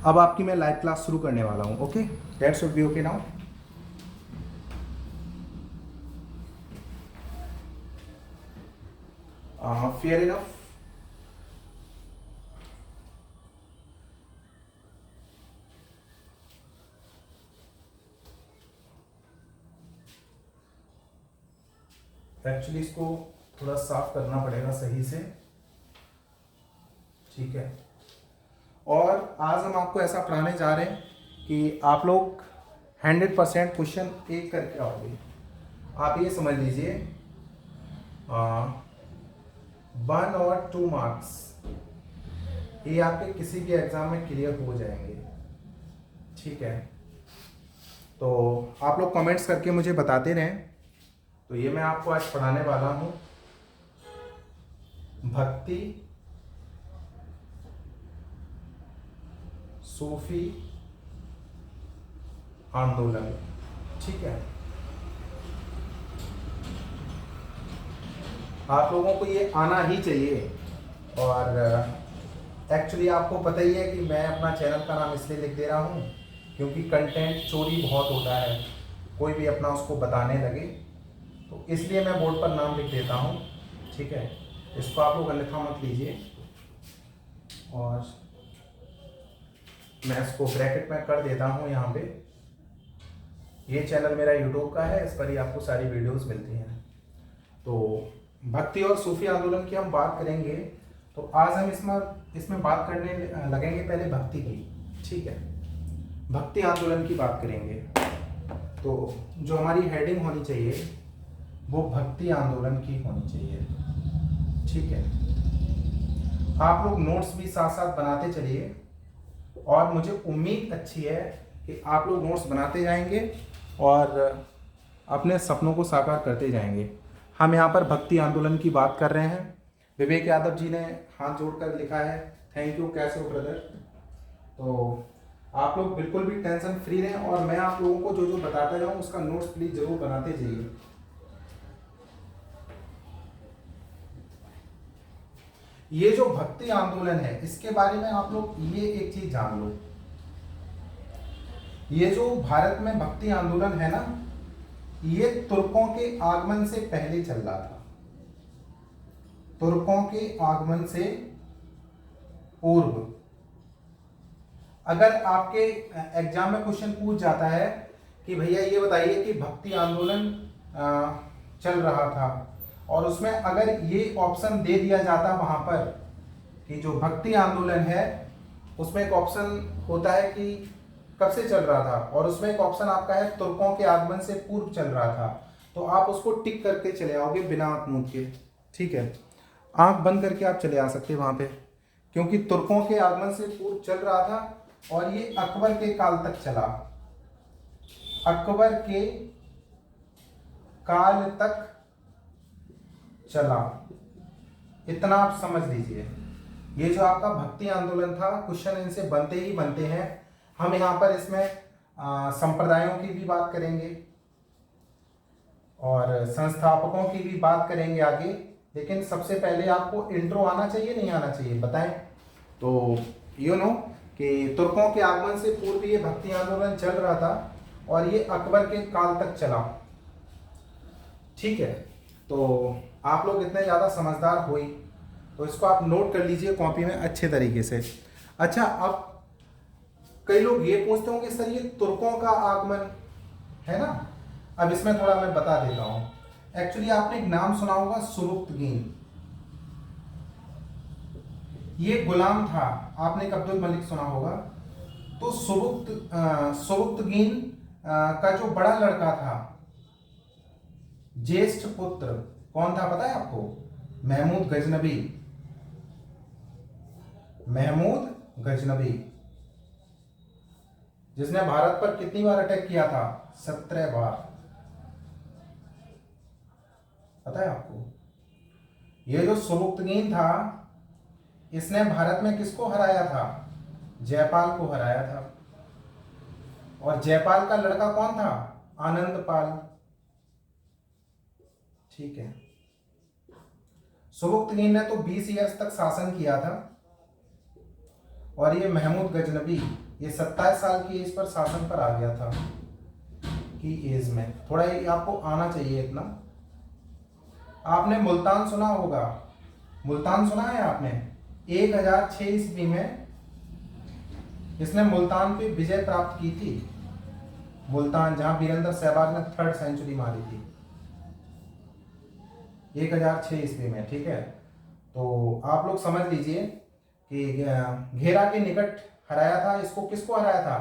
अब आपकी मैं लाइव क्लास शुरू करने वाला हूँ। Okay, that should be okay now. Fair enough. Actually इसको थोड़ा साफ करना पड़ेगा सही से, ठीक है। और आज हम आपको ऐसा पढ़ाने जा रहे हैं कि आप लोग 100% क्वेश्चन एक करके आओगे। आप ये समझ लीजिए 1 और 2 मार्क्स ये आपके किसी भी एग्जाम में क्लियर हो जाएंगे, ठीक है। तो आप लोग कमेंट्स करके मुझे बताते रहें। तो ये मैं आपको आज पढ़ाने वाला हूँ भक्ति सूफी आंदोलन, ठीक है। आप लोगों को ये आना ही चाहिए। और एक्चुअली आपको पता ही है कि मैं अपना चैनल का नाम इसलिए लिख दे रहा हूँ क्योंकि कंटेंट चोरी बहुत होता है, कोई भी अपना उसको बताने लगे, तो इसलिए मैं बोर्ड पर नाम लिख देता हूँ, ठीक है। इसको आप लोग अन्यथा मत लीजिए। और मैं इसको ब्रैकेट में कर देता हूँ यहाँ पे। ये चैनल मेरा यूट्यूब का है, इस पर ही आपको सारी वीडियोस मिलती हैं। तो भक्ति और सूफी आंदोलन की हम बात करेंगे। तो आज हम इसमें बात करने लगेंगे पहले भक्ति की, ठीक है। भक्ति आंदोलन की बात करेंगे। तो जो हमारी हेडिंग होनी चाहिए वो भक्ति आंदोलन की होनी चाहिए, ठीक है। आप लोग नोट्स भी साथ साथ बनाते चलिए और मुझे उम्मीद अच्छी है कि आप लोग नोट्स बनाते जाएंगे और अपने सपनों को साकार करते जाएंगे। हम यहाँ पर भक्ति आंदोलन की बात कर रहे हैं। विवेक यादव जी ने हाथ जोड़कर लिखा है, थैंक यू, कैसे हो ब्रदर। तो आप लोग बिल्कुल भी टेंशन फ्री रहें और मैं आप लोगों को जो जो बताता जाऊँ उसका नोट्स प्लीज जरूर बनाते जाइए। ये जो भक्ति आंदोलन है इसके बारे में आप लोग ये एक चीज जान लो, ये जो भारत में भक्ति आंदोलन है ना, ये तुर्कों के आगमन से पहले चल रहा था। तुर्कों के आगमन से पूर्व। अगर आपके एग्जाम में क्वेश्चन पूछ जाता है कि भैया ये बताइए कि भक्ति आंदोलन चल रहा था, और उसमें अगर ये ऑप्शन दे दिया जाता वहां पर कि जो भक्ति आंदोलन है उसमें एक ऑप्शन होता है कि कब से चल रहा था, और उसमें एक ऑप्शन आपका है तुर्कों के आगमन से पूर्व चल रहा था, तो आप उसको टिक करके चले आओगे बिना आंख मूंद के, ठीक है। आंख बंद करके आप चले आ सकते हैं वहां पे, क्योंकि तुर्कों के आगमन से पूर्व चल रहा था और ये अकबर के काल तक चला। अकबर के काल तक चला, इतना आप समझ लीजिए। ये जो आपका भक्ति आंदोलन था, क्वेश्चन इनसे बनते ही बनते हैं। हम यहाँ पर इसमें संप्रदायों की भी बात करेंगे और संस्थापकों की भी बात करेंगे आगे, लेकिन सबसे पहले आपको इंट्रो आना चाहिए, नहीं आना चाहिए बताएं। तो यू नो कि तुर्कों के आगमन से पूर्व ये भक्ति आंदोलन चल रहा था और ये अकबर के काल तक चला, ठीक है। तो आप लोग इतने ज़्यादा समझदार हुई तो इसको आप नोट कर लीजिए कॉपी में अच्छे तरीके से। अच्छा, अब कई लोग ये पूछते होंगे सर ये तुर्कों का आगमन है ना, अब इसमें थोड़ा मैं बता देता हूं। एक्चुअली आपने एक नाम सुना होगा सुबुक्तगीन, ये गुलाम था, आपने एक अब्दुल मलिक सुना होगा। तो सुबुक्तगीन का जो बड़ा लड़का था, ज्येष्ठ पुत्र कौन था पता है आपको? महमूद गजनबी। महमूद गजनबी, जिसने भारत पर कितनी बार अटैक किया था? 17 बार, पता है आपको? ये जो सुबुक्तगीन था इसने भारत में किसको हराया था? जयपाल को हराया था। और जयपाल का लड़का कौन था? आनंदपाल, ठीक है। सुबुक्तगीन ने तो 20 ईयर्स तक शासन किया था और ये महमूद गजनबी, ये 27 साल की एज पर शासन पर आ गया था की एज में। थोड़ा ये आपको आना चाहिए इतना। आपने मुल्तान सुना होगा, मुल्तान सुना है आपने? 1006 ईस्वी में इसने मुल्तान पे विजय प्राप्त की थी। मुल्तान, जहां वीरेंद्र सहवाग ने 3rd सेंचुरी मारी थी 1006 ईस्वी में। ठीक है, तो आप लोग समझ लीजिए कि घेरा के निकट हराया था। इसको किसको हराया था?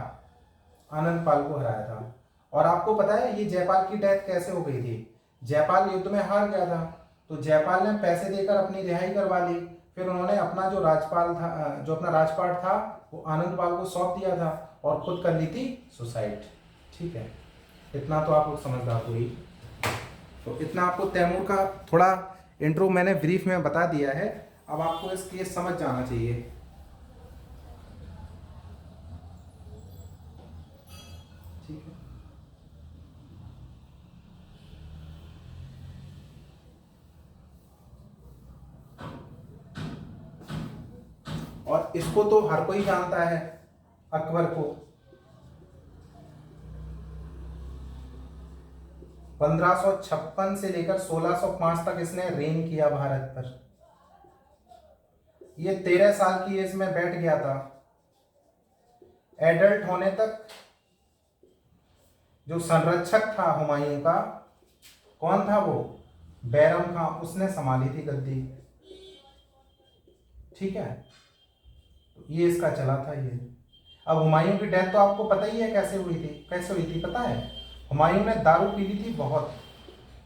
आनंद पाल को हराया था। और आपको पता है ये जयपाल की डेथ कैसे हो गई थी? जयपाल युद्ध में हार गया था, तो जयपाल ने पैसे देकर अपनी रिहाई करवा ली। फिर उन्होंने अपना जो राजपाल था, जो अपना राजपाट था, वो आनंद पाल को सौंप दिया था और खुद कर ली थी सुसाइड। ठीक है, इतना तो आप लोग समझदार हुई। तो इतना आपको तैमूर का थोड़ा इंट्रो मैंने ब्रीफ में बता दिया है। अब आपको इस केस समझ जाना चाहिए। ठीक है, और इसको तो हर कोई जानता है, अकबर को। 1556 से लेकर 1605 तक इसने रेन किया भारत पर। ये 13 साल की एज में बैठ गया था। एडल्ट होने तक जो संरक्षक था हुमायूं का, कौन था वो? बैरम खां, उसने संभाली थी गद्दी। ठीक है, तो ये इसका चला था ये। अब हुमायूं की डेथ तो आपको पता ही है कैसे हुई थी। कैसे हुई थी पता है? हुमायूं ने दारू पी ली थी, बहुत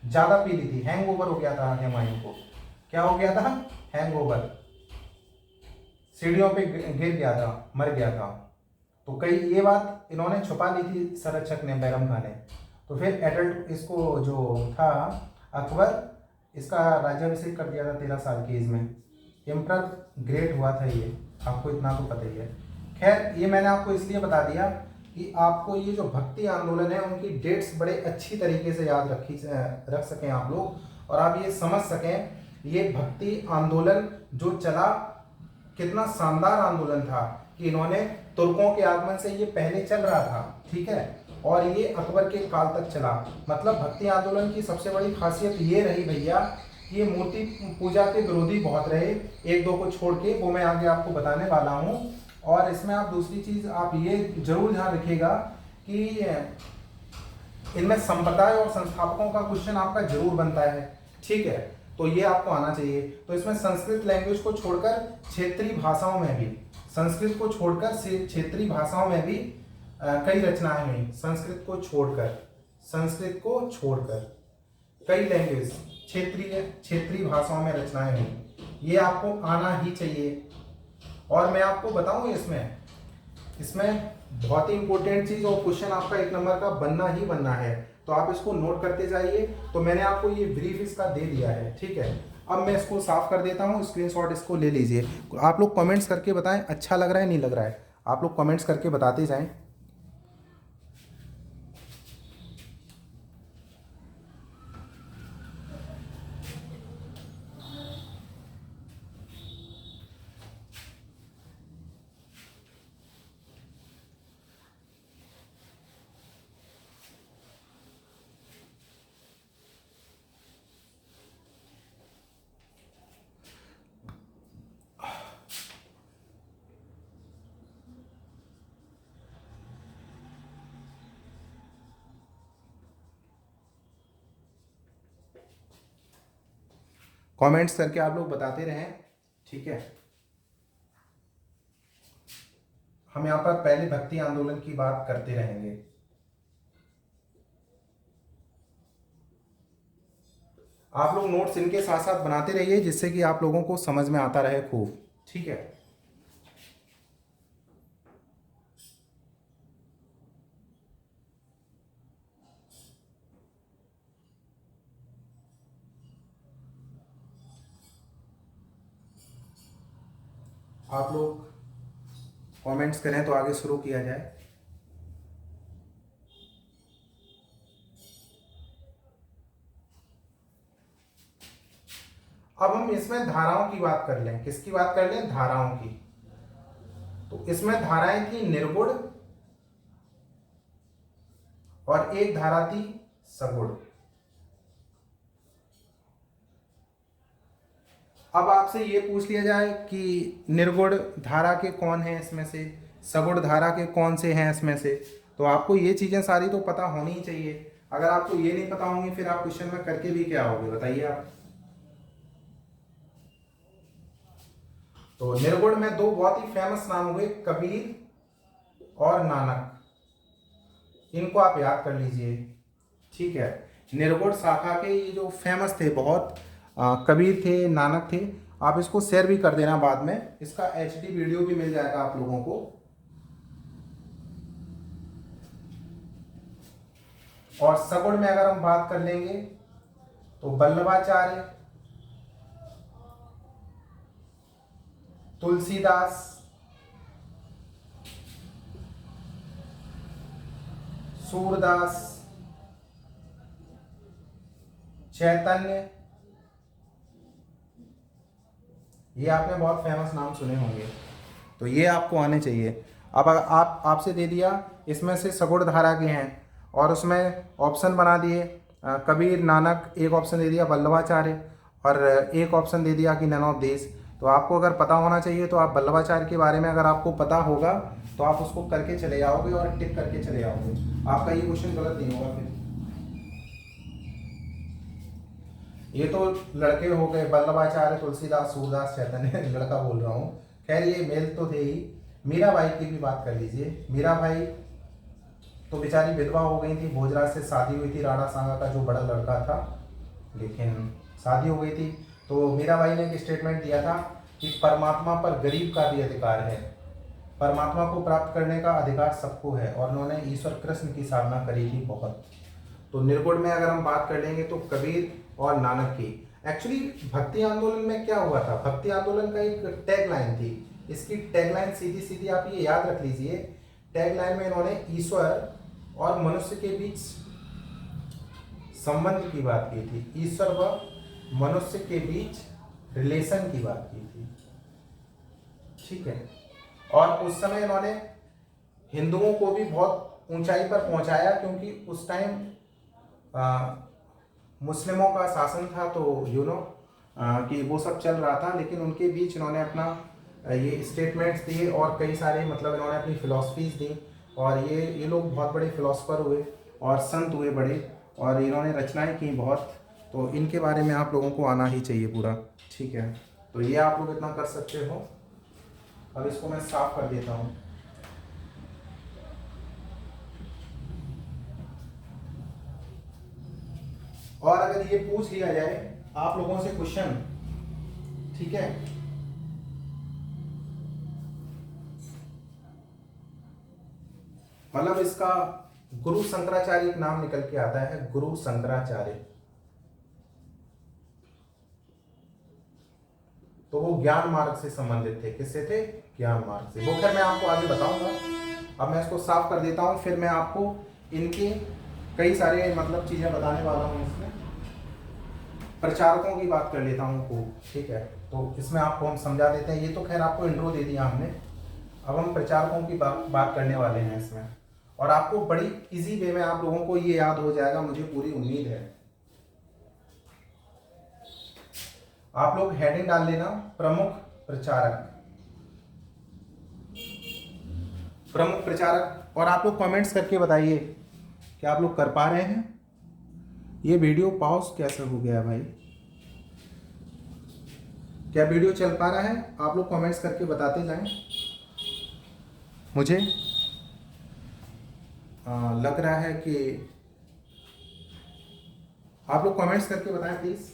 ज्यादा पी ली थी। हैंगओवर हो गया था हुमायूं को। क्या हो गया था? हैंगओवर। सीढ़ियों पे गिर गया था, मर गया था। तो कई ये बात इन्होंने छुपा ली थी संरक्षक ने, बैरम खान ने। तो फिर एडल्ट इसको जो था अकबर, इसका राज्याभिषेक कर दिया था 13 साल की एज में। एम्परर ग्रेट हुआ था ये, आपको इतना तो पता ही है। खैर, ये मैंने आपको इसलिए बता दिया कि आपको ये जो भक्ति आंदोलन है उनकी डेट्स बड़े अच्छी तरीके से याद रख सकें आप लोग, और आप ये समझ सकें ये भक्ति आंदोलन जो चला कितना शानदार आंदोलन था कि इन्होंने तुर्कों के आगमन से ये पहले चल रहा था। ठीक है, और ये अकबर के काल तक चला। मतलब भक्ति आंदोलन की सबसे बड़ी खासियत ये रही भैया, ये मूर्ति पूजा के विरोधी बहुत रहे, एक दो को छोड़ के, वो मैं आगे आपको बताने वाला हूँ। और इसमें आप दूसरी चीज आप ये जरूर ध्यान रखिएगा कि इनमें संप्रदाय और संस्थापकों का क्वेश्चन आपका जरूर बनता है। ठीक है, तो ये आपको आना चाहिए। तो इसमें संस्कृत लैंग्वेज को छोड़कर क्षेत्रीय भाषाओं में भी, संस्कृत को छोड़कर क्षेत्रीय भाषाओं में भी कई रचनाएं हुई। संस्कृत को छोड़कर कई लैंग्वेज, क्षेत्रीय भाषाओं में रचनाएं हुई। ये आपको आना ही चाहिए। और मैं आपको बताऊं इसमें बहुत ही इंपॉर्टेंट चीज और क्वेश्चन आपका 1 नंबर का बनना ही बनना है, तो आप इसको नोट करते जाइए। तो मैंने आपको ये ब्रीफ इसका दे दिया है। ठीक है, अब मैं इसको साफ कर देता हूँ, स्क्रीनशॉट इसको ले लीजिए। आप लोग कमेंट्स करके बताएं अच्छा लग रहा है नहीं लग रहा है, आप लोग कमेंट्स करके बताते जाएं। कमेंट्स करके आप लोग बताते रहें। ठीक है, हम यहाँ पर पहले भक्ति आंदोलन की बात करते रहेंगे। आप लोग नोट्स इनके साथ साथ बनाते रहिए, जिससे कि आप लोगों को समझ में आता रहे खूब। ठीक है, आप लोग कमेंट्स करें तो आगे शुरू किया जाए। अब हम इसमें धाराओं की बात कर लें। किसकी बात कर लें? धाराओं की। तो इसमें धाराएं थी निर्गुण और एक धारा थी सगुण। अब आपसे ये पूछ लिया जाए कि निर्गुण धारा के कौन हैं इसमें से, सगुण धारा के कौन से हैं इसमें से, तो आपको ये चीजें सारी तो पता होनी ही चाहिए। अगर आपको ये नहीं पता होंगी फिर आप क्वेश्चन में करके भी क्या होगे बताइए आप। तो निर्गुण में दो बहुत ही फेमस नाम हुए, कबीर और नानक, इनको आप याद कर लीजिए, ठीक है। निर्गुण शाखा के ये जो फेमस थे बहुत, कबीर थे, नानक थे। आप इसको शेयर भी कर देना बाद में, इसका एचडी वीडियो भी मिल जाएगा आप लोगों को। और सगुण में अगर हम बात कर लेंगे तो वल्लभाचार्य, तुलसीदास, सूरदास, चैतन्य, ये आपने बहुत फेमस नाम सुने होंगे, तो ये आपको आने चाहिए। अब आप आपसे दे दिया इसमें से सगुण धारा के हैं और उसमें ऑप्शन बना दिए कबीर, नानक, एक ऑप्शन दे दिया वल्लभाचार्य और एक ऑप्शन दे दिया कि नन ऑफ दिस। तो आपको अगर पता होना चाहिए तो आप वल्लभाचार्य के बारे में अगर आपको पता होगा तो आप उसको करके चले जाओगे और टिक करके चले जाओगे, आपका ये क्वेश्चन गलत नहीं होगा। फिर ये तो लड़के हो गए, वल्लभाचार्य, तुलसीदास, सूरदास, चैतन्य, लड़का बोल रहा हूँ, खैर ये मेल तो थे ही। मीराबाई की भी बात कर लीजिए। मीराबाई तो बेचारी विधवा हो गई थी, भोजराज से शादी हुई थी, राणा सांगा का जो बड़ा लड़का था, लेकिन शादी हो गई थी। तो मीराबाई ने एक स्टेटमेंट दिया था कि परमात्मा पर गरीब का भी अधिकार है, परमात्मा को प्राप्त करने का अधिकार सबको है, और उन्होंने ईश्वर कृष्ण की साधना करी थी बहुत। तो निर्गुण में अगर हम बात कर लेंगे तो कबीर और नानक की। एक्चुअली भक्ति आंदोलन में क्या हुआ था, भक्ति आंदोलन का एक टैगलाइन थी, इसकी टैगलाइन सीधी सीधी आप ये याद रख लीजिए। टैगलाइन में इन्होंने ईश्वर और मनुष्य के बीच संबंध की बात की थी, ईश्वर व मनुष्य के बीच रिलेशन की बात की थी, ठीक है। और उस समय इन्होंने हिंदुओं को भी बहुत ऊंचाई पर पहुंचाया, क्योंकि उस टाइम मुस्लिमों का शासन था, तो कि वो सब चल रहा था, लेकिन उनके बीच इन्होंने अपना ये स्टेटमेंट्स दिए और कई सारे मतलब इन्होंने अपनी फिलॉसफीज दी, और ये लोग बहुत बड़े फिलोसफर हुए और संत हुए बड़े, और इन्होंने रचनाएं की बहुत, तो इनके बारे में आप लोगों को आना ही चाहिए पूरा, ठीक है। तो ये आप लोग इतना कर सकते हो। अब इसको मैं साफ कर देता हूँ। और अगर ये पूछ लिया जाए आप लोगों से क्वेश्चन, ठीक है, मतलब इसका गुरु शंकराचार्य एक नाम निकल के आता है, गुरु शंकराचार्य, तो वो ज्ञान मार्ग से संबंधित थे। किससे थे? ज्ञान मार्ग से। वो खैर मैं आपको आगे बताऊंगा, अब मैं इसको साफ कर देता हूँ, फिर मैं आपको इनके कई सारे मतलब चीजें बताने वाला हूँ। इसमें प्रचारकों की बात कर लेता हूँ खूब, ठीक है, तो इसमें आपको हम समझा देते हैं। ये तो खैर आपको इंट्रो दे दिया हमने, अब हम प्रचारकों की बात करने वाले हैं इसमें, और आपको बड़ी इजी वे में आप लोगों को ये याद हो जाएगा, मुझे पूरी उम्मीद है। आप लोग हेडिंग डाल लेना, प्रमुख प्रचारक, प्रमुख प्रचारक, और आप लोग कमेंट्स करके बताइए कि आप लोग कर पा रहे हैं। ये वीडियो पॉज कैसे हो गया भाई, क्या वीडियो चल पा रहा है? आप लोग कमेंट्स करके बताते जाएं, मुझे लग रहा है कि आप लोग कमेंट्स करके बताएं प्लीज।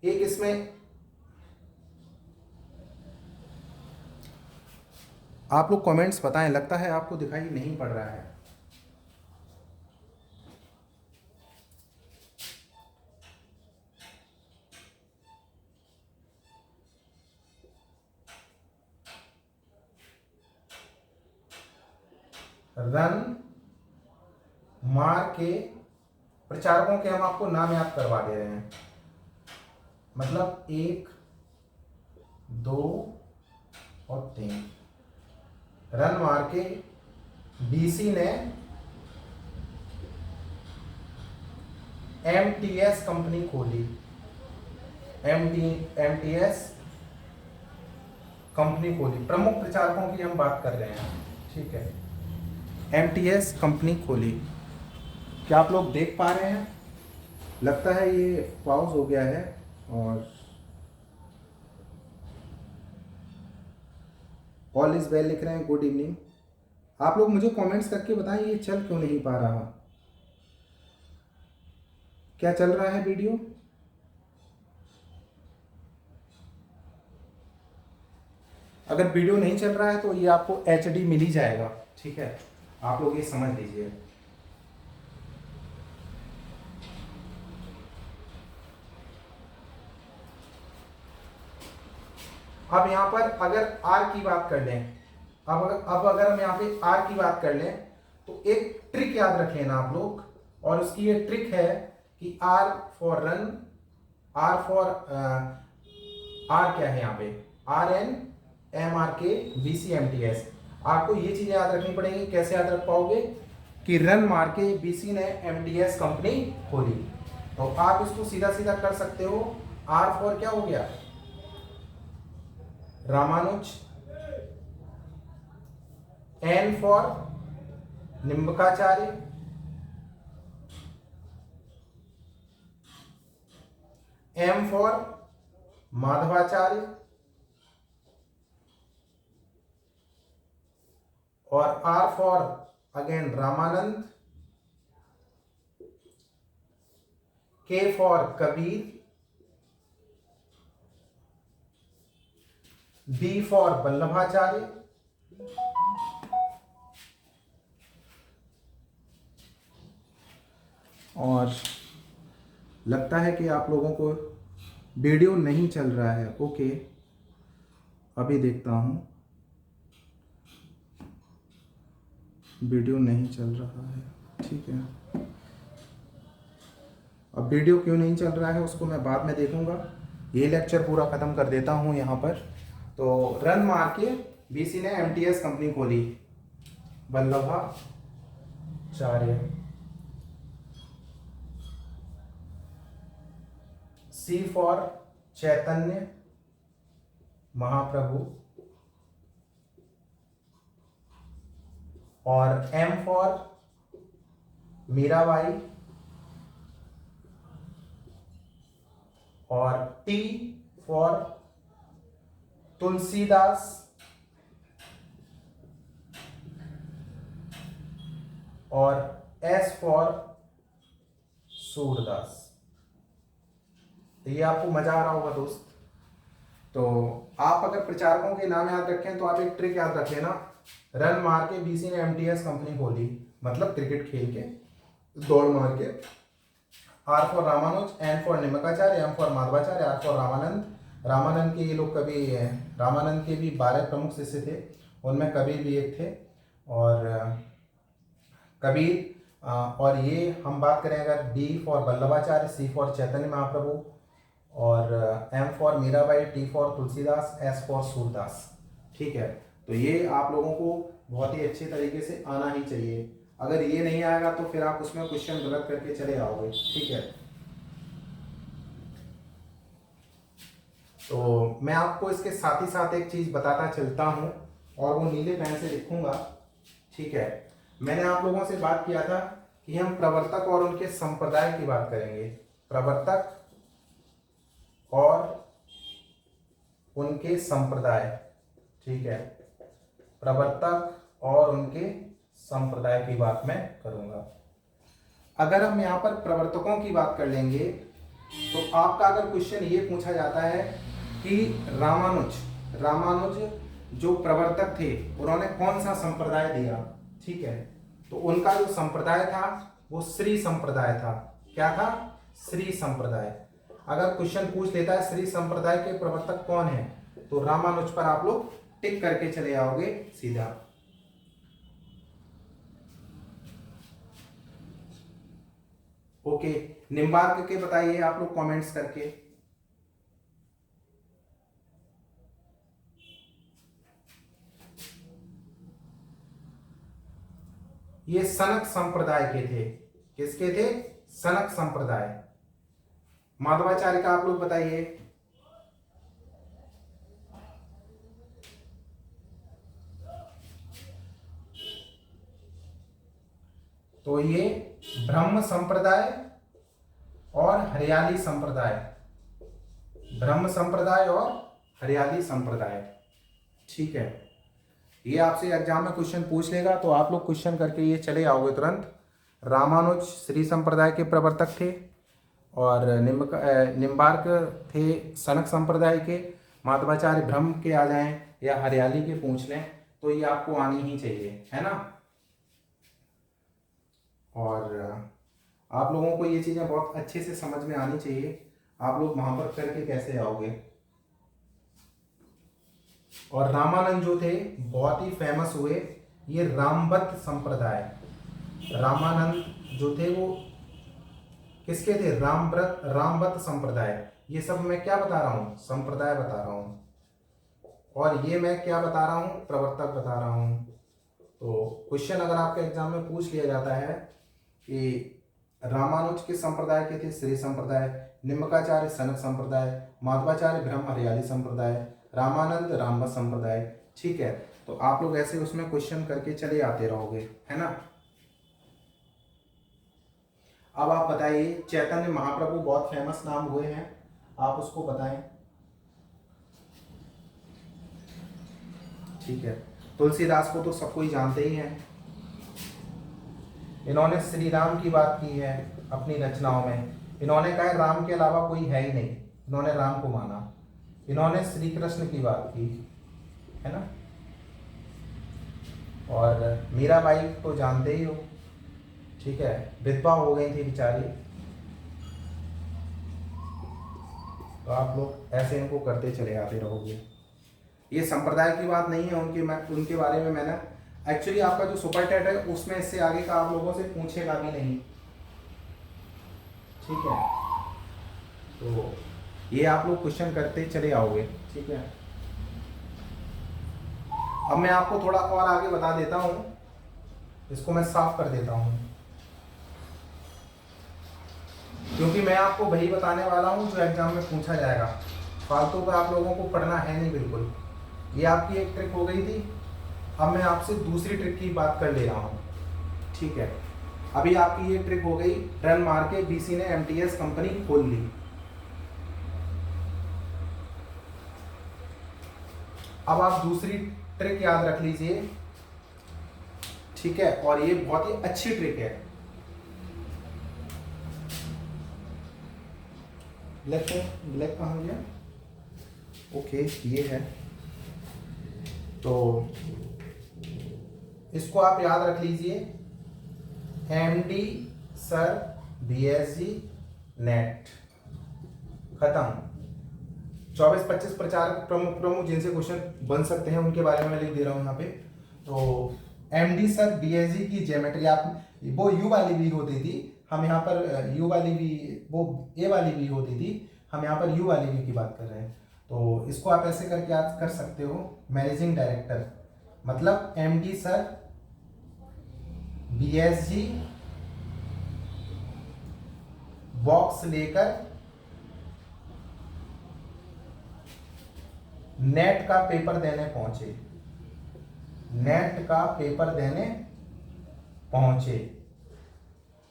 एक इसमें आप लोग कमेंट्स बताएं, लगता है आपको दिखाई नहीं पड़ रहा है। रन मार्क के प्रचारकों के हम आपको नाम याद करवा दे रहे हैं, मतलब 1, 2 और 3। रन मार के बीसी ने एमटीएस कंपनी खोली, एमटीएस कंपनी खोली। प्रमुख प्रचारकों की हम बात कर रहे हैं, ठीक है। एमटीएस कंपनी खोली, क्या आप लोग देख पा रहे हैं? लगता है ये पॉज हो गया है। और ऑल इज वेल लिख रहे हैं, गुड इवनिंग। आप लोग मुझे कमेंट्स करके बताएं ये चल क्यों नहीं पा रहा, क्या चल रहा है वीडियो? अगर वीडियो नहीं चल रहा है तो ये आपको HD मिल ही जाएगा, ठीक है, आप लोग ये समझ लीजिए। अब यहाँ पर अगर R की बात कर लें, अब अगर हम यहाँ पे R की बात कर लें तो एक ट्रिक याद रख लेना आप लोग, और उसकी ये ट्रिक है कि R for run, R for R क्या है यहाँ पे, RN MRK BC MTS। आपको ये चीजें याद रखनी पड़ेंगी। कैसे याद रख पाओगे? कि रन मार के BC ने MTS कंपनी खोली, तो आप इसको सीधा सीधा कर सकते हो। R फॉर क्या हो गया, Ramanuj, N for Nimbarkacharya, M for Madhvacharya, और R for again Ramanand, K for Kabir, B for Vallabhacharya, और लगता है कि आप लोगों को वीडियो नहीं चल रहा है। ओके, अभी देखता हूं, वीडियो नहीं चल रहा है, ठीक है। अब वीडियो क्यों नहीं चल रहा है उसको मैं बाद में देखूंगा। ये लेक्चर पूरा ख़त्म कर देता हूं यहाँ पर। तो रन मार के BC ने MTS कंपनी खोली, वल्लभाचार्य, C फॉर चैतन्य महाप्रभु, और M फॉर मीराबाई, और T फॉर तुलसीदास, और S फॉर सूरदास। तो ये आपको मजा आ रहा होगा दोस्त। तो आप अगर प्रचारकों के नाम याद रखें तो आप एक ट्रिक याद रख लेना, रन मार के BC ने MTS कंपनी खोली, मतलब क्रिकेट खेल के दौड़ मार के। R for Ramanuj, N for Nimbarkacharya, M for Madhvacharya, R for Ramanand. Ramanand के ये लोग कभी, रामानंद के भी 12 प्रमुख शिष्य थे, उनमें कबीर भी एक थे, और कबीर, और ये हम बात करें अगर D for Vallabhacharya, C for Chaitanya Mahaprabhu, और M for Mirabai, T for Tulsidas, S for Surdas, ठीक है। तो ये आप लोगों को बहुत ही अच्छे तरीके से आना ही चाहिए। अगर ये नहीं आएगा तो फिर आप उसमें क्वेश्चन गलत करके चले आओगे, ठीक है। तो मैं आपको इसके साथ ही साथ एक चीज बताता चलता हूं, और वो नीले पेन से लिखूंगा, ठीक है। मैंने आप लोगों से बात किया था कि हम प्रवर्तक और उनके संप्रदाय की बात करेंगे, प्रवर्तक और उनके संप्रदाय, ठीक है। प्रवर्तक और उनके संप्रदाय की बात मैं करूंगा। अगर हम यहाँ पर प्रवर्तकों की बात कर लेंगे तो आपका अगर क्वेश्चन ये पूछा जाता है कि रामानुज जो प्रवर्तक थे उन्होंने कौन सा संप्रदाय दिया, ठीक है। तो उनका जो संप्रदाय था वो श्री संप्रदाय था। क्या था? श्री संप्रदाय। अगर क्वेश्चन पूछ लेता है श्री संप्रदाय के प्रवर्तक कौन है, तो रामानुज पर आप लोग टिक करके चले आओगे सीधा। ओके, निम्बार्क के बताइए आप लोग कमेंट्स करके। ये सनक संप्रदाय के थे। किसके थे? सनक संप्रदाय। माधवाचार्य का आप लोग बताइए। तो ये ब्रह्म संप्रदाय और हरियाली संप्रदाय, ब्रह्म संप्रदाय और हरियाली संप्रदाय। ठीक है, ये आपसे एग्जाम में क्वेश्चन पूछ लेगा तो आप लोग क्वेश्चन करके ये चले आओगे तुरंत। रामानुज श्री संप्रदाय के प्रवर्तक थे और निम्बार्क थे सनक संप्रदाय के। माधवाचार्य ब्रह्म के आ जाएं या हरियाली के पूछ लें तो ये आपको आनी ही चाहिए, है ना। और आप लोगों को ये चीज़ें बहुत अच्छे से समझ में आनी चाहिए। आप लोग वहां पर करके कैसे आओगे। और रामानंद जो थे बहुत ही फेमस हुए, ये रामबद्ध संप्रदाय। रामानंद जो थे वो किसके थे? रामबद्ध संप्रदाय। ये सब मैं क्या बता रहा हूँ? संप्रदाय बता रहा हूँ। और ये मैं क्या बता रहा हूँ? प्रवर्तक बता रहा हूँ। तो क्वेश्चन अगर आपके एग्जाम में पूछ लिया जाता है कि रामानुज के संप्रदाय के थे श्री संप्रदाय, निम्बकाचार्य सनक संप्रदाय, माधवाचार्य ब्रह्म हरियाली संप्रदाय, रामानंद रामबद्ध संप्रदाय, ठीक है, तो आप लोग ऐसे उसमें क्वेश्चन करके चले आते रहोगे, है ना। अब आप बताइए, चैतन्य महाप्रभु बहुत फेमस नाम हुए हैं, आप उसको बताएं। ठीक है, तुलसीदास को तो सबको ही जानते ही हैं। इन्होंने श्री राम की बात की है अपनी रचनाओं में। इन्होंने कहा राम के अलावा कोई है ही नहीं, इन्होंने राम को माना। इन्होंने श्री कृष्ण की बात की, है ना। और मीराबाई तो जानते ही हो, ठीक है, विधवा हो गई थी बेचारी। तो आप लोग ऐसे इनको करते चले आते रहोगे। ये संप्रदाय की बात नहीं है उनके बारे में मैंने एक्चुअली आपका जो सुपर टेट है उसमें इससे आगे का आप लोगों से पूछेगा भी नहीं, ठीक है। तो ये आप लोग क्वेश्चन करते चले आओगे, ठीक है। अब मैं आपको थोड़ा और आगे बता देता हूं, इसको मैं साफ कर देता हूं, क्योंकि मैं आपको वही बताने वाला हूं जो एग्जाम में पूछा जाएगा। फालतू का आप लोगों को पढ़ना है नहीं बिल्कुल। ये आपकी एक ट्रिक हो गई थी, अब मैं आपसे दूसरी ट्रिक की बात कर ले रहा हूं, ठीक है। अभी आपकी ये ट्रिक हो गई, रन मार के बीसी ने एमटीएस कंपनी खोल ली। अब आप दूसरी ट्रिक याद रख लीजिए, ठीक है, और ये बहुत ही अच्छी ट्रिक है। ब्लैक कहाँ गया? ओके, ये है। तो इसको आप याद रख लीजिए, एमडी सर बीएसजी नेट खत्म। 24-25 प्रचारक प्रमुख जिनसे क्वेश्चन बन सकते हैं उनके बारे में मैं लिख दे रहा हूं यहाँ पे। तो एमडी सर बीएसजी की ज्योमेट्री, आप वो यू वाली भी होती थी, हम यहाँ पर यू वाली भी, वो ए वाली भी होती थी, हम यहाँ पर यू वाली भी की बात कर रहे हैं। तो इसको आप ऐसे करके याद कर सकते हो, मैनेजिंग डायरेक्टर मतलब एमडी सर बीएसजी बॉक्स लेकर नेट का पेपर देने पहुंचे, नेट का पेपर देने पहुंचे।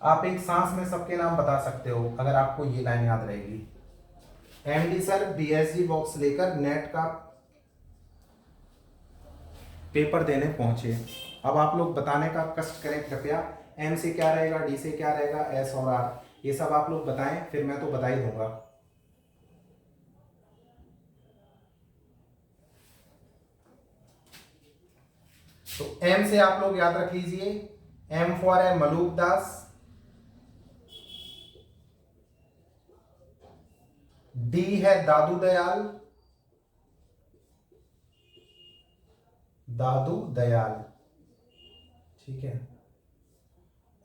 आप एक सांस में सबके नाम बता सकते हो अगर आपको ये लाइन याद रहेगी। एमडी सर बीएसजी बॉक्स लेकर नेट का पेपर देने पहुंचे। अब आप लोग बताने का कष्ट करें कृपया। एम से क्या रहेगा, डी से क्या रहेगा, एस और आर, ये सब आप लोग बताएं, फिर मैं तो बता ही दूंगा। तो एम से आप लोग याद रख लीजिए, एम फॉर है मलूक दास, डी है दादू दयाल, दादू दयाल, ठीक है,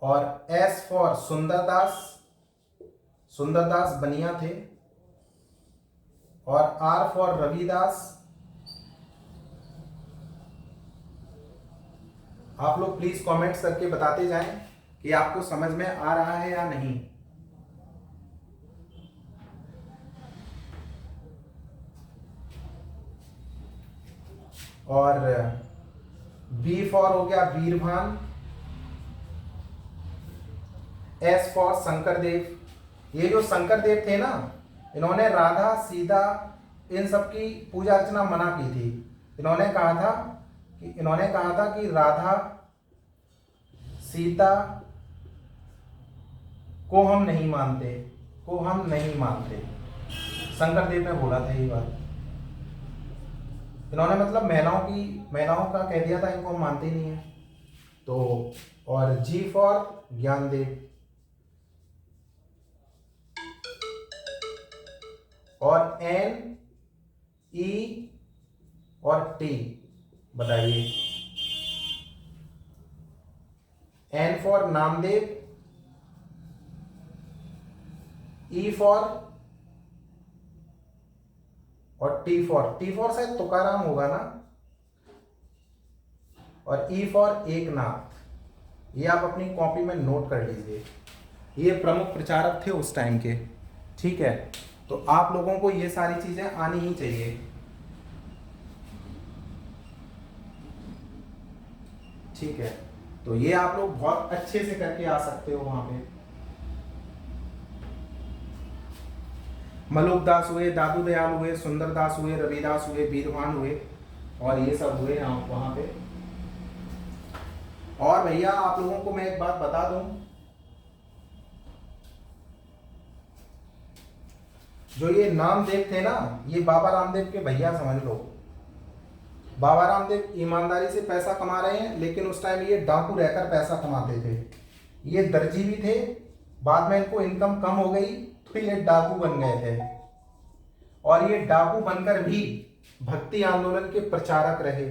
और एस फॉर सुंदर दास, सुंदरदास बनिया थे। और आर फॉर रविदास। आप लोग प्लीज कमेंट्स करके बताते जाएं कि आपको समझ में आ रहा है या नहीं। और बी फॉर हो गया वीरभान। S for Shankardev. ये जो शंकरदेव थे ना, इन्होंने राधा सीता इन सब की पूजा अर्चना मना की थी। इन्होंने कहा था कि राधा सीता को हम नहीं मानते। शंकरदेव ने बोला था ये बात। इन्होंने मतलब महिलाओं का कह दिया था, इनको हम मानते ही नहीं है। तो और जी फॉर ज्ञानदेव। और एन, ई और टी बताइए। N for Namdev, E for और टी फॉर शायद तुकाराम होगा ना, और ई फॉर एकनाथ। ये आप अपनी कॉपी में नोट कर लीजिए। ये प्रमुख प्रचारक थे उस टाइम के, ठीक है। तो आप लोगों को ये सारी चीजें आनी ही चाहिए, ठीक है। तो ये आप लोग बहुत अच्छे से करके आ सकते हो वहां पे। मलुकदास हुए, दादू दयाल हुए, सुंदरदास हुए, रविदास हुए, वीरभान हुए, और ये सब हुए वहां पे। और भैया आप लोगों को मैं एक बात बता दूं, जो ये नामदेव थे ना, ये बाबा रामदेव के भैया समझ लो। बाबा रामदेव ईमानदारी से पैसा कमा रहे हैं, लेकिन उस टाइम ये डाकू रहकर पैसा कमाते थे। ये दर्जी भी थे, बाद में इनको इनकम कम हो गई तो ये डाकू बन गए थे। और ये डाकू बनकर भी भक्ति आंदोलन के प्रचारक रहे।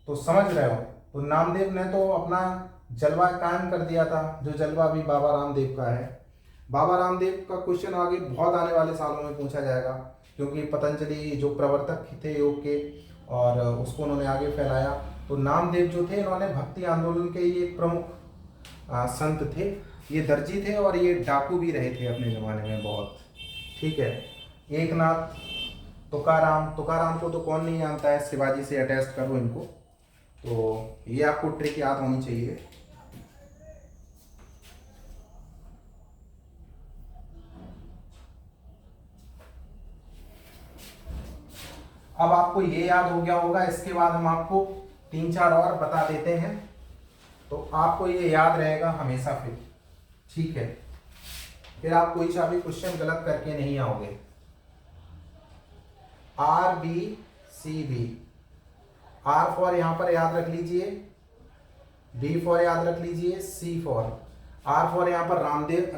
तो समझ रहे हो, तो नामदेव ने तो अपना जलवा कायम कर दिया था, जो जलवा भी बाबा रामदेव का है। बाबा रामदेव का क्वेश्चन आगे बहुत आने वाले सालों में पूछा जाएगा, क्योंकि पतंजलि जो प्रवर्तक थे योग के, और उसको उन्होंने आगे फैलाया। तो नामदेव जो थे, इन्होंने भक्ति आंदोलन के ये प्रमुख संत थे। ये दर्जी थे और ये डाकू भी रहे थे अपने ज़माने में बहुत, ठीक है। एकनाथ, तुकाराम को तो कौन नहीं जानता है, शिवाजी से अटैच करो इनको। तो ये आपको ट्रिक याद होनी चाहिए। अब आपको ये याद हो गया होगा, इसके बाद हम आपको 3-4 और बता देते हैं, तो आपको ये याद रहेगा हमेशा फिर, ठीक है। फिर आप कोई सा भी क्वेश्चन गलत करके नहीं आओगे। R B C B. R for यहां पर याद रख लीजिए, बी फॉर याद रख लीजिए, सी फॉर। आर फॉर यहां पर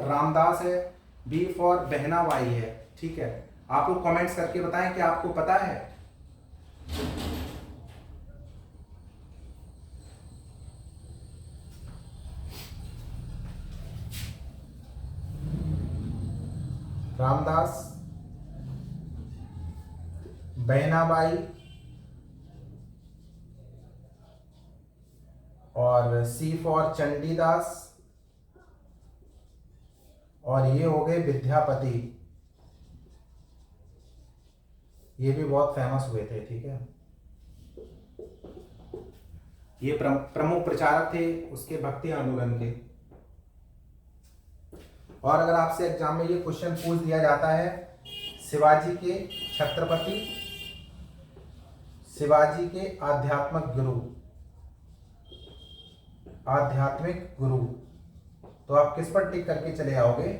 रामदास है, बी फॉर बहनाबाई है, ठीक है। आप लोग कमेंट्स करके बताएं कि आपको पता है। रामदास, बहनाबाई और सी फॉर चंडीदास, और ये हो गए विद्यापति। ये भी बहुत फेमस हुए थे, ठीक है। ये प्रमुख प्रचारक थे उसके भक्ति आंदोलन के। और अगर आपसे एग्जाम में ये क्वेश्चन पूछ दिया जाता है, शिवाजी के छत्रपति, शिवाजी के आध्यात्मिक गुरु, तो आप किस पर टिक करके चले आओगे?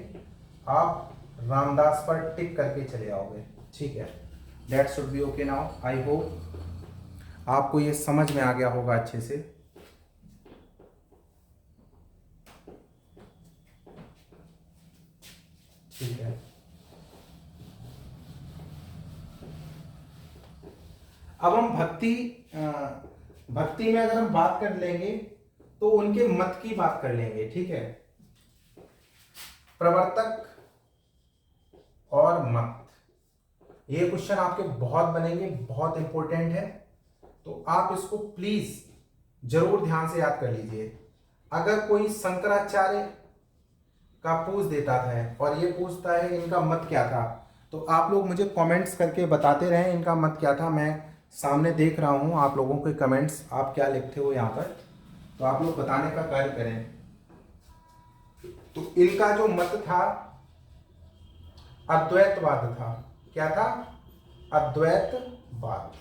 आप रामदास पर टिक करके चले आओगे, ठीक है। That should be okay now. I hope आपको ये समझ में आ गया होगा अच्छे से। ठीक है। अब हम भक्ति में अगर हम बात कर लेंगे तो उनके मत की बात कर लेंगे, ठीक है। प्रवर्तक ये क्वेश्चन आपके बहुत बनेंगे, बहुत इंपॉर्टेंट है, तो आप इसको प्लीज जरूर ध्यान से याद कर लीजिए। अगर कोई शंकराचार्य का पूछ देता है और ये पूछता है इनका मत क्या था, तो आप लोग मुझे कमेंट्स करके बताते रहें इनका मत क्या था। मैं सामने देख रहा हूँ आप लोगों के कमेंट्स, आप क्या लिखते हो यहाँ पर, तो आप लोग बताने का कार्य करें। तो इनका जो मत था अद्वैतवाद था। क्या था? अद्वैतवाद।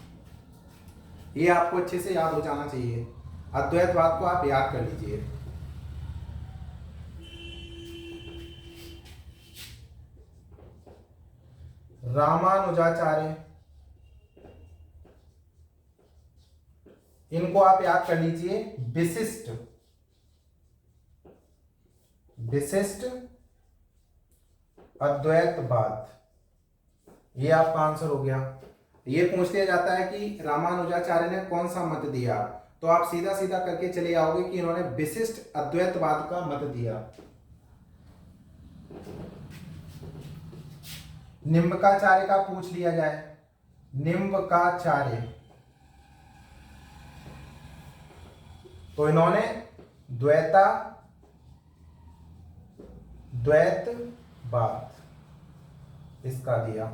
ये आपको अच्छे से याद हो जाना चाहिए। अद्वैतवाद को आप याद कर लीजिए। रामानुजाचार्य, इनको आप याद कर लीजिए। विशिष्ट, विशिष्ट अद्वैतवाद, ये आपका आंसर हो गया। ये पूछ लिया जाता है कि रामानुजाचार्य ने कौन सा मत दिया, तो आप सीधा सीधा करके चले आओगे कि इन्होंने विशिष्ट अद्वैतवाद का मत दिया। निम्बकाचार्य का पूछ लिया जाए, निम्बकाचार्य, तो इन्होंने द्वैतवाद इसका दिया।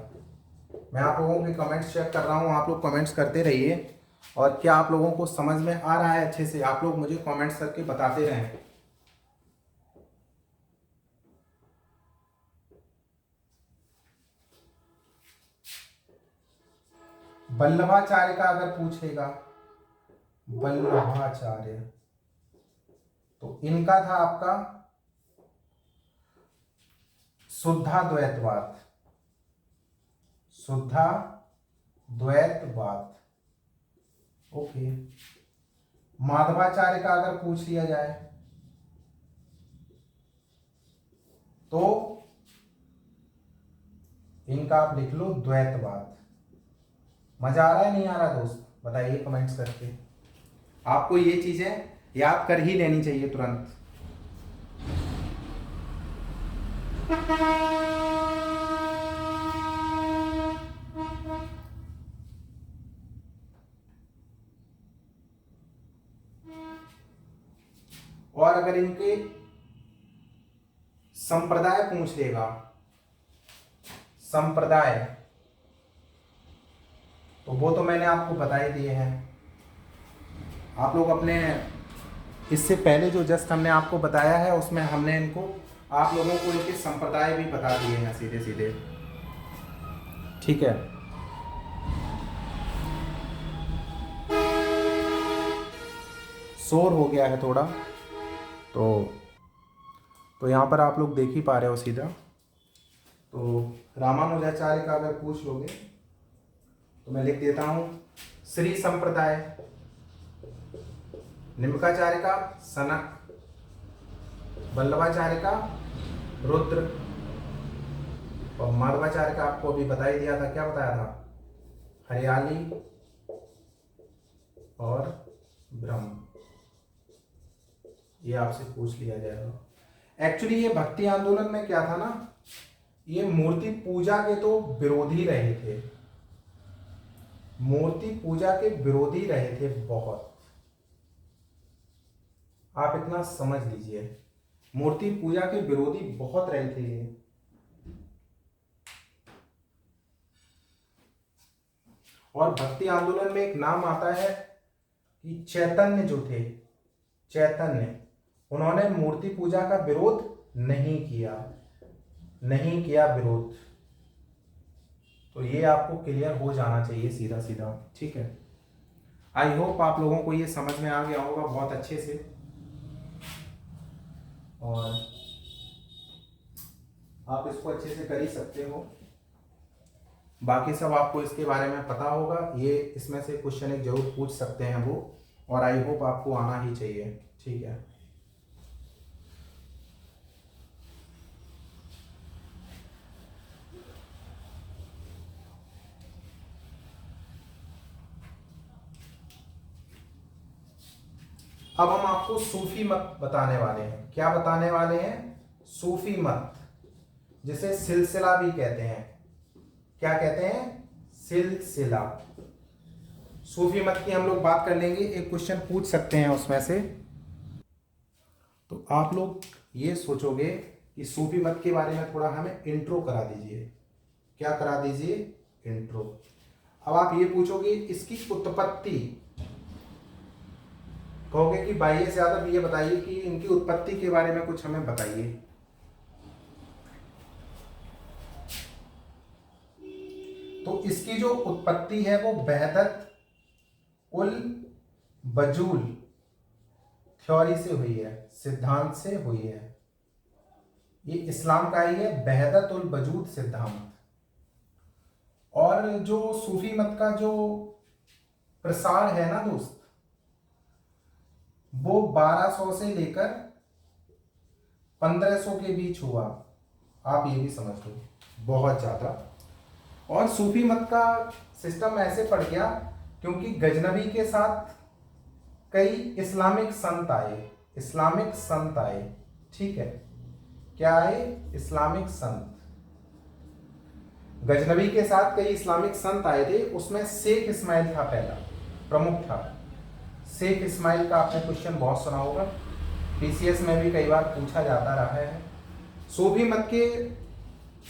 मैं आप लोगों के कमेंट्स चेक कर रहा हूं, आप लोग कमेंट्स करते रहिए। और क्या आप लोगों को समझ में आ रहा है अच्छे से, आप लोग मुझे कमेंट्स करके बताते रहें। वल्लभाचार्य का अगर पूछेगा, वल्लभाचार्य, तो इनका था आपका शुद्धाद्वैतवाद, शुद्धाद्वैतवाद। ओके। माधवाचार्य का अगर पूछ लिया जाए तो इनका आप लिख लो द्वैतवाद। मजा आ रहा है नहीं आ रहा दोस्त, बताइए कमेंट्स करके। आपको ये चीजें याद कर ही लेनी चाहिए तुरंत। और अगर इनके संप्रदाय पूछ लेगा, संप्रदाय, तो वो तो मैंने आपको बता ही दिए हैं। आप लोग अपने इससे पहले जो जस्ट हमने आपको बताया है उसमें हमने इनको, आप लोगों को इनके संप्रदाय भी बता दिए हैं सीधे सीधे। ठीक है। शोर हो गया है थोड़ा, तो यहाँ पर आप लोग देख ही पा रहे हो सीधा। तो रामानुजाचार्य का अगर पूछ लोगे तो मैं लिख देता हूँ श्री संप्रदाय, निम्बकाचार्य का सनक, वल्लभाचार्य का रुद्र, और माधवाचार्य का आपको अभी बता ही दिया था। क्या बताया था? हरियाली और ब्रह्म। ये आपसे पूछ लिया जाएगा। एक्चुअली ये भक्ति आंदोलन में क्या था ना, ये मूर्ति पूजा के तो विरोधी रहे थे, मूर्ति पूजा के विरोधी रहे थे बहुत। आप इतना समझ लीजिए, मूर्ति पूजा के विरोधी बहुत रहे थे ये। और भक्ति आंदोलन में एक नाम आता है कि चैतन्य जो थे, चैतन्य, उन्होंने मूर्ति पूजा का विरोध नहीं किया, नहीं किया विरोध। तो ये आपको क्लियर हो जाना चाहिए सीधा सीधा। ठीक है। आई होप आप लोगों को ये समझ में आ गया होगा बहुत अच्छे से, और आप इसको अच्छे से कर ही सकते हो। बाकी सब आपको इसके बारे में पता होगा। ये इसमें से क्वेश्चन एक जरूर पूछ सकते हैं वो, और आई होप आपको आना ही चाहिए। ठीक है। अब हम आपको सूफी मत बताने वाले हैं। क्या बताने वाले हैं? सूफी मत, जिसे सिलसिला भी कहते हैं। क्या कहते हैं? सिलसिला। सूफी मत की हम लोग बात कर लेंगे, एक क्वेश्चन पूछ सकते हैं उसमें से। तो आप लोग ये सोचोगे कि सूफी मत के बारे में थोड़ा हमें इंट्रो करा दीजिए। क्या करा दीजिए? इंट्रो। अब आप ये पूछोगे इसकी उत्पत्ति, कहोगे कि भाई से ज्यादा ये बताइए कि इनकी उत्पत्ति के बारे में कुछ हमें बताइए। तो इसकी जो उत्पत्ति है वो वहदत उल वजूद थ्योरी से हुई है, सिद्धांत से हुई है। ये इस्लाम का ही है, वहदत उल वजूद सिद्धांत। और जो सूफी मत का जो प्रसार है ना दोस्त, वो 1200 से लेकर 1500 के बीच हुआ। आप ये भी समझ लो, बहुत ज्यादा। और सूफी मत का सिस्टम ऐसे पड़ गया क्योंकि गजनबी के साथ कई इस्लामिक संत आए। इस्लामिक संत आए, ठीक है। क्या आए? इस्लामिक संत। गजनबी के साथ कई इस्लामिक संत आए थे, उसमें शेख इस्माइल था, पहला प्रमुख था। शेख इस्माइल का आपने क्वेश्चन बहुत सुना होगा, पीसीएस में भी कई बार पूछा जाता रहा है। सूफी मत के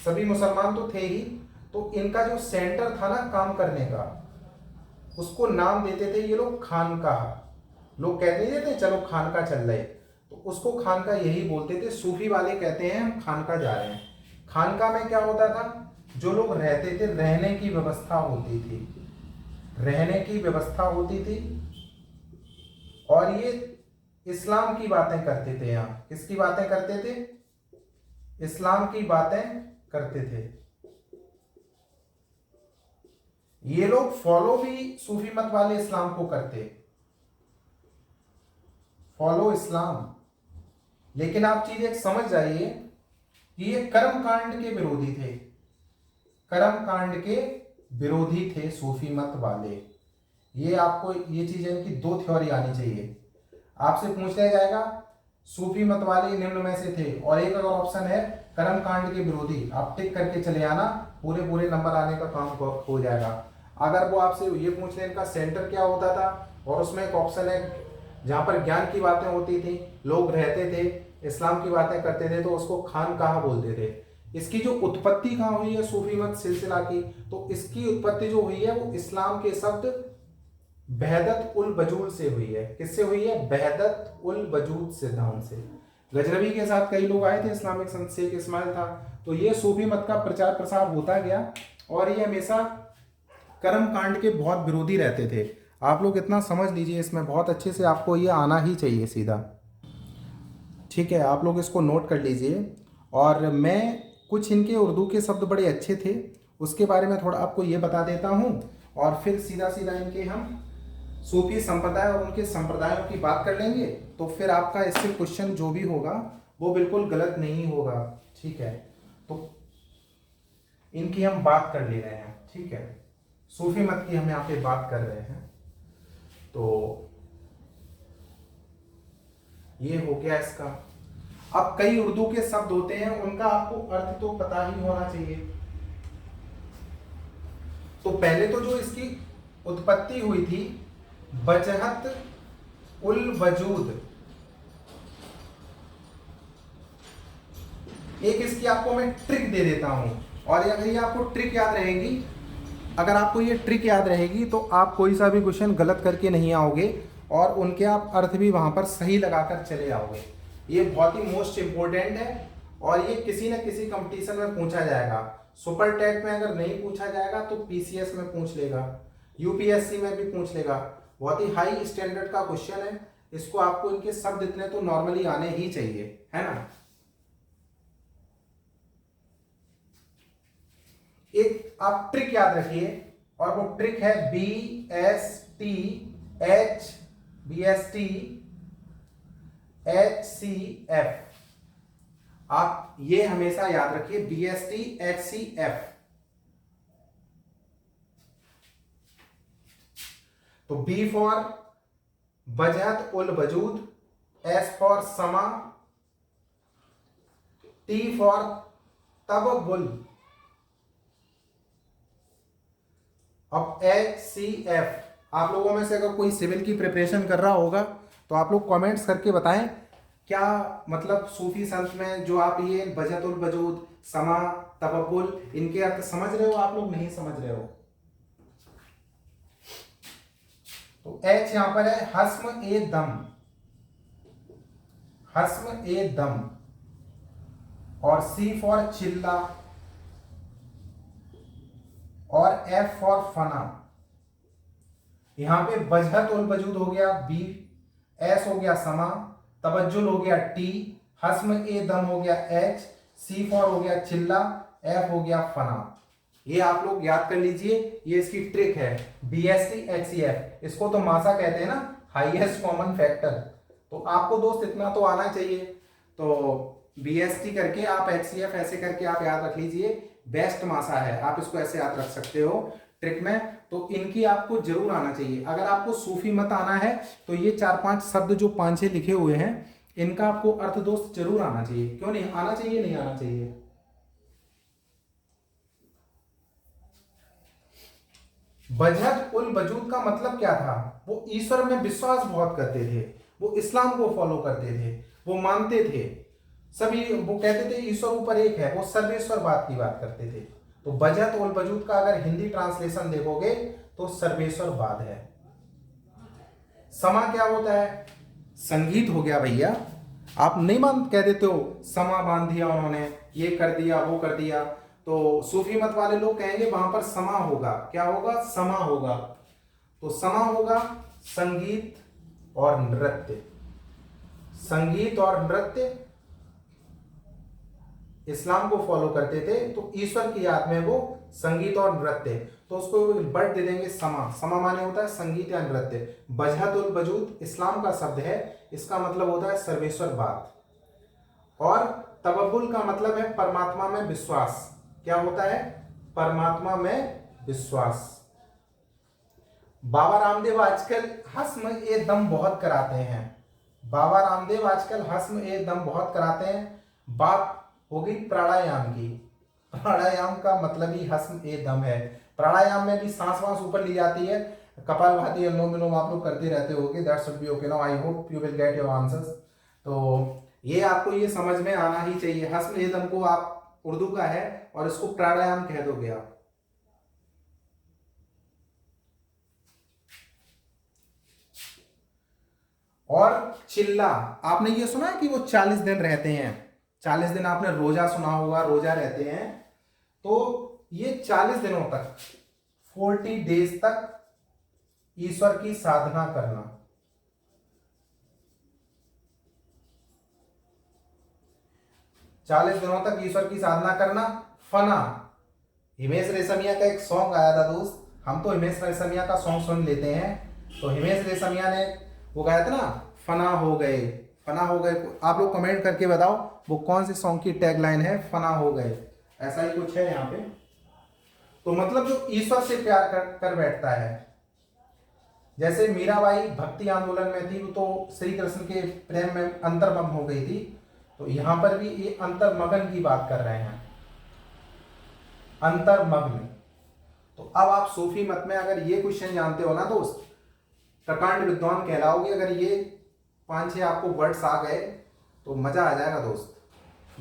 सभी मुसलमान तो थे ही, तो इनका जो सेंटर था ना काम करने का, उसको नाम देते थे ये लोग खानकाह। लोग कहते नहीं थे चलो खानका चल रहे, तो उसको खानका यही बोलते थे। सूफी वाले कहते हैं हम खानका जा रहे हैं। खानका में क्या होता था? जो लोग रहते थे, रहने की व्यवस्था होती थी, रहने की व्यवस्था होती थी। और ये इस्लाम की बातें करते थे। यहाँ किसकी बातें करते थे? इस्लाम की बातें करते थे। ये लोग फॉलो भी सूफी मत वाले इस्लाम को करते, फॉलो इस्लाम। लेकिन आप चीज एक समझ जाइए कि ये कर्म कांड के विरोधी थे, कर्म कांड के विरोधी थे सूफी मत वाले। ये आपको ये चीजें इनकी दो थ्योरी आनी चाहिए। आपसे पूछ लिया जाएगा सूफी मत वाले निम्न में से थे, और एक अगर ऑप्शन है कर्म कांड के विरोधी, आप टिक करके चले आना, पूरे पूरे नंबर आने का काम हो जाएगा। अगर वो आपसे ये पूछ ले इनका सेंटर क्या होता था, और उसमें एक ऑप्शन है जहां पर ज्ञान की बातें होती थी, लोग रहते थे, इस्लाम की बातें करते थे, तो उसको खानकाह बोलते थे। इसकी जो उत्पत्ति कहाँ हुई है सूफी मत सिलसिला की, तो इसकी उत्पत्ति जो हुई है वो इस्लाम के शब्द वहदत उल वजूद से हुई है। किससे हुई है? वहदत उल वजूद सिद्धांत से। गजनबी के साथ कई लोग आए थे, इस्लामिक संत शेख इस्माइल था। तो ये सूफी मत का प्रचार प्रसार होता गया, और ये हमेशा कर्म कांड के बहुत विरोधी रहते थे। आप लोग इतना समझ लीजिए, इसमें बहुत अच्छे से आपको ये आना ही चाहिए सीधा, ठीक है। आप लोग इसको नोट कर लीजिए। और मैं कुछ इनके उर्दू के शब्द बड़े अच्छे थे, उसके बारे में थोड़ा आपको ये बता देता हूँ, और फिर सीधा सीधा इनके हम सूफी संप्रदाय और उनके संप्रदायों की बात कर लेंगे। तो फिर आपका इससे क्वेश्चन जो भी होगा वो बिल्कुल गलत नहीं होगा, ठीक है। तो इनकी हम बात कर ले रहे हैं, ठीक है। सूफी मत की हम यहाँ पे बात कर रहे हैं। तो ये हो गया इसका। अब कई उर्दू के शब्द होते हैं, उनका आपको अर्थ तो पता ही होना चाहिए। तो पहले तो जो इसकी उत्पत्ति हुई थी, वजहत उल वजूद, एक इसकी आपको मैं ट्रिक दे देता हूं, और अगर ये आपको ट्रिक याद रहेगी, अगर आपको ये ट्रिक याद रहेगी तो आप कोई सा भी क्वेश्चन गलत करके नहीं आओगे, और उनके आप अर्थ भी वहां पर सही लगाकर चले आओगे। ये बहुत ही मोस्ट इंपॉर्टेंट है, और ये किसी न किसी कंपटीशन में पूछा जाएगा। सुपर टैग में अगर नहीं पूछा जाएगा तो पीसीएस में पूछ लेगा, यूपीएससी में भी पूछ लेगा। बहुत ही हाई स्टैंडर्ड का क्वेश्चन है, इसको आपको इनके शब्द इतने तो नॉर्मली आने ही चाहिए, है ना। एक आप ट्रिक याद रखिए, और वो ट्रिक है BSTHCF। आप ये हमेशा याद रखिए, BSTHCF। तो बी फॉर वजहत उल वजूद, एस फॉर समा, टी फॉर तबबुल, अब HCF, आप लोगों में से अगर कोई सिविल की प्रिपरेशन कर रहा होगा तो आप लोग कमेंट्स करके बताएं क्या मतलब सूफी संत में जो आप ये बजतुल वजूद, समा, तबब्बुल, इनके अर्थ समझ रहे हो आप लोग, नहीं समझ रहे हो? तो H यहां पर है हस्म ए दम, हस्म ए दम, और C फॉर चिल्ला, और F फॉर फना। यहां पे बजहत उल वजूद हो गया B, S हो गया समा, तबज्जुल हो गया T, हस्म ए दम हो गया H, C फॉर हो गया चिल्ला, F हो गया फना। ये आप लोग याद कर लीजिए, ये इसकी ट्रिक है। BST HCF, इसको तो मासा कहते हैं ना, हाईएस्ट कॉमन फैक्टर। तो आपको दोस्त इतना तो आना चाहिए। तो BST करके आप HCF ऐसे करके आप याद रख लीजिए, बेस्ट मासा है, आप इसको ऐसे याद रख सकते हो ट्रिक में। तो इनकी आपको जरूर आना चाहिए। अगर आपको सूफी मत आना है तो ये 4-5 शब्द जो 5-6 लिखे हुए हैं इनका आपको अर्थ दोस्त जरूर आना चाहिए। क्यों नहीं आना चाहिए? नहीं आना चाहिए। बजहत उल वजूद का मतलब क्या था? वो ईश्वर में विश्वास बहुत करते थे, वो इस्लाम को फॉलो करते थे, वो मानते थे सभी, वो कहते थे ईश्वर ऊपर एक है, वो सर्वेश्वरवाद की बात करते थे। तो बजहत उल वजूद का अगर हिंदी ट्रांसलेशन देखोगे तो सर्वेश्वरवाद है। समा क्या होता है? संगीत हो गया भैया। आप नहीं मान कह देते हो समा बांध दिया उन्होंने, ये कर दिया वो कर दिया, तो सूफी मत वाले लोग कहेंगे वहां पर समा होगा। क्या होगा? समा होगा। तो समा होगा संगीत और नृत्य, संगीत और नृत्य। इस्लाम को फॉलो करते थे तो ईश्वर की याद में वो संगीत और नृत्य, तो उसको वर्ड दे देंगे समा। समा माने होता है संगीत या नृत्य। बजहतुल वजूद इस्लाम का शब्द है, इसका मतलब होता है सर्वेश्वरवाद। और तबब्बुल का मतलब है परमात्मा में विश्वास। क्या होता है? परमात्मा में विश्वास। बाबा रामदेव आजकल हस्म ए दम बहुत कराते हैं, बाबा रामदेव आजकल हस्म ए दम बहुत कराते हैं। बात हो गई प्राणायाम की। प्राणायाम का मतलब ही हस्म ए दम है। प्राणायाम में भी सांस वांस ऊपर ली जाती है, कपालभाति, अनुलोम विलोम आप लोग करते रहते होगे। That should be okay now, I hope you will get your answers. तो ये आपको ये समझ में आना ही चाहिए। हस्म ए दम को आप उर्दू का है और इसको प्राणायाम कह दोगे आप। और चिल्ला, आपने ये सुना है कि वो 40 दिन रहते हैं। 40 दिन आपने रोजा सुना होगा, रोजा रहते हैं। तो ये 40 दिनों तक, 40 डेज तक ईश्वर की साधना करना। चालीस दिनों तक ईश्वर की साधना करना। फना, हिमेश रेशमिया का एक सॉन्ग आया था दोस्त, हम तो हिमेश रेशमिया का सॉन्ग सुन लेते हैं। तो हिमेश रेशमिया ने वो गाया था ना, फना हो गए, फना हो गए। आप लोग कमेंट करके बताओ वो कौन से सॉन्ग की टैगलाइन है, फना हो गए, ऐसा ही कुछ है यहाँ पे। तो मतलब जो ईश्वर से प्यार कर बैठता है। जैसे मीराबाई भक्ति आंदोलन में थी, तो श्री कृष्ण के प्रेम में अंतर्मग्न हो गई थी। तो यहां पर भी ये अंतर्मग्न की बात कर रहे हैं, अंतर्मग्न। तो अब आप सूफी मत में अगर ये क्वेश्चन जानते हो ना दोस्त, प्रकांड विद्वान कहलाओगे। अगर ये 5-6 आपको वर्ड्स आ गए तो मजा आ जाएगा दोस्त।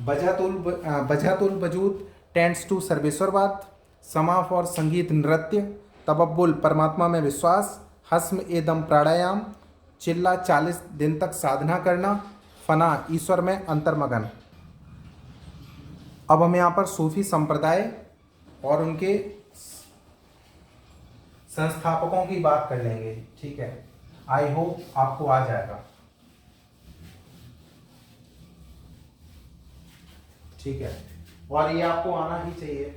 बजहतुल वजूद टेंड्स टू सर्वेश्वरवाद, समा फॉर संगीत नृत्य, तबब्बुल परमात्मा में विश्वास, हस्म ए दम प्राणायाम, चिल्ला 40 दिन तक साधना करना, फना ईश्वर में अंतर्मगन। अब हम यहाँ पर सूफी संप्रदाय और उनके संस्थापकों की बात कर लेंगे, ठीक है। आई होप आपको आ जाएगा, ठीक है। और ये आपको आना ही चाहिए।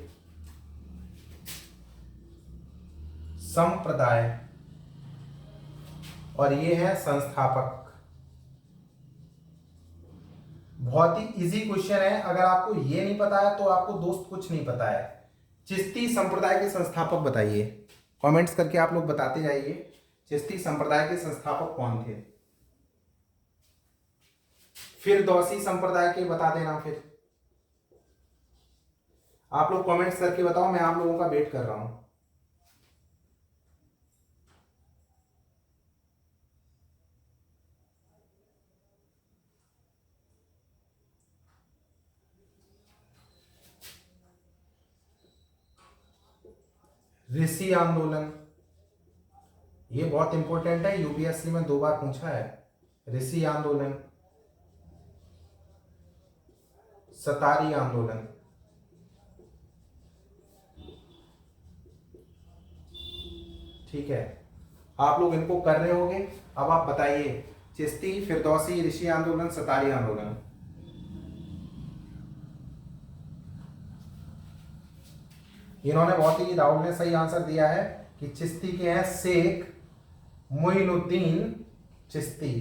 संप्रदाय और ये है संस्थापक। बहुत ही इजी क्वेश्चन है, अगर आपको ये नहीं पता है तो आपको दोस्त कुछ नहीं पता है। चिश्ती संप्रदाय के संस्थापक बताइए, कमेंट्स करके आप लोग बताते जाइए। चिश्ती संप्रदाय के संस्थापक कौन थे? फिर दौसी संप्रदाय के बता देना। फिर आप लोग कमेंट्स करके बताओ, मैं आप लोगों का वेट कर रहा हूं। ऋषि आंदोलन, ये बहुत इंपॉर्टेंट है, यूपीएससी में 2 बार पूछा है। ऋषि आंदोलन, सतारी आंदोलन, ठीक है, आप लोग इनको कर रहे होंगे। अब आप बताइए, चिश्ती, फिरदौसी, ऋषि आंदोलन, सतारी आंदोलन। इन्होंने बहुत ही, राहुल ने सही आंसर दिया है कि चिश्ती के हैं शेख मोइनुद्दीन चिश्ती,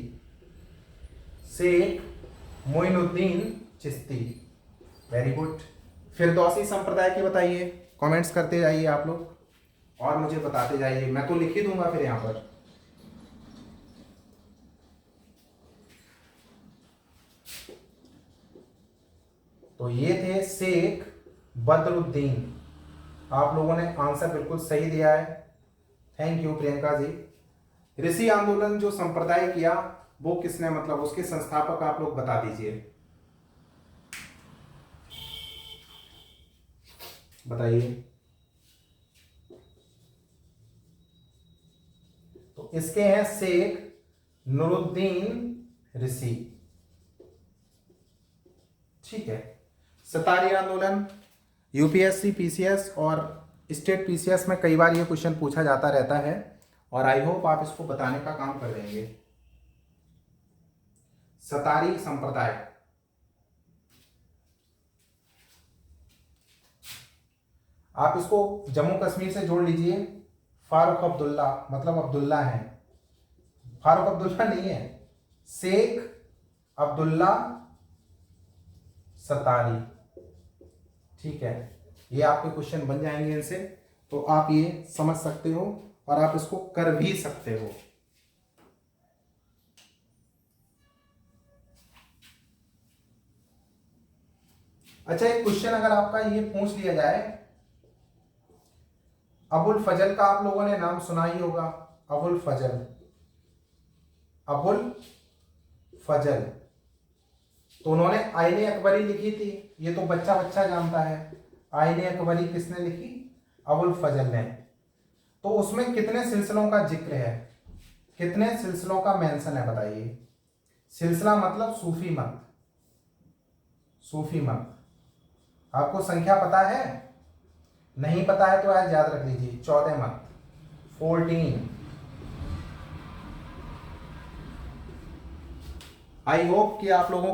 शेख मोइनुद्दीन चिश्ती। Very good. फिरदौसी संप्रदाय की बताइए, कमेंट्स करते जाइए आप लोग और मुझे बताते जाइए, मैं तो लिख ही दूंगा फिर यहां पर। तो ये थे शेख बदरुद्दीन, आप लोगों ने आंसर बिल्कुल सही दिया है, थैंक यू प्रियंका जी। ऋषि आंदोलन जो संप्रदाय किया वो किसने, मतलब उसके संस्थापक आप लोग बता दीजिए, बताइए। तो इसके हैं शेख नूरुद्दीन ऋषि, ठीक है। सतारी आंदोलन, यूपीएससी, पीसीएस और स्टेट पीसीएस में कई बार ये क्वेश्चन पूछा जाता रहता है और आई होप आप इसको बताने का काम कर देंगे। सतारी संप्रदाय, आप इसको जम्मू कश्मीर से जोड़ लीजिए, फारूक अब्दुल्ला, मतलब अब्दुल्ला है, फारूक अब्दुल्ला नहीं है, शेख अब्दुल्ला सतारी, ठीक है। ये आपके क्वेश्चन बन जाएंगे इनसे, तो आप ये समझ सकते हो और आप इसको कर भी सकते हो। अच्छा, एक क्वेश्चन अगर आपका ये पूछ लिया जाए, अबुल फजल का आप लोगों ने नाम सुना ही होगा, अबुल फजल, अबुल फजल, तो उन्होंने आईने अकबरी लिखी थी, ये तो बच्चा बच्चा जानता है। आईने अकबरी किसने लिखी, अबुल फजल ने। तो उसमें कितने सिलसिलों का जिक्र है, कितने सिलसिलों का मेंशन है, बताइए। सिलसिला मतलब सूफी मत, सूफी मत। आपको संख्या पता है, नहीं पता है तो आज याद रख लीजिए, 14 मत, 14। आई होप कि आप लोगों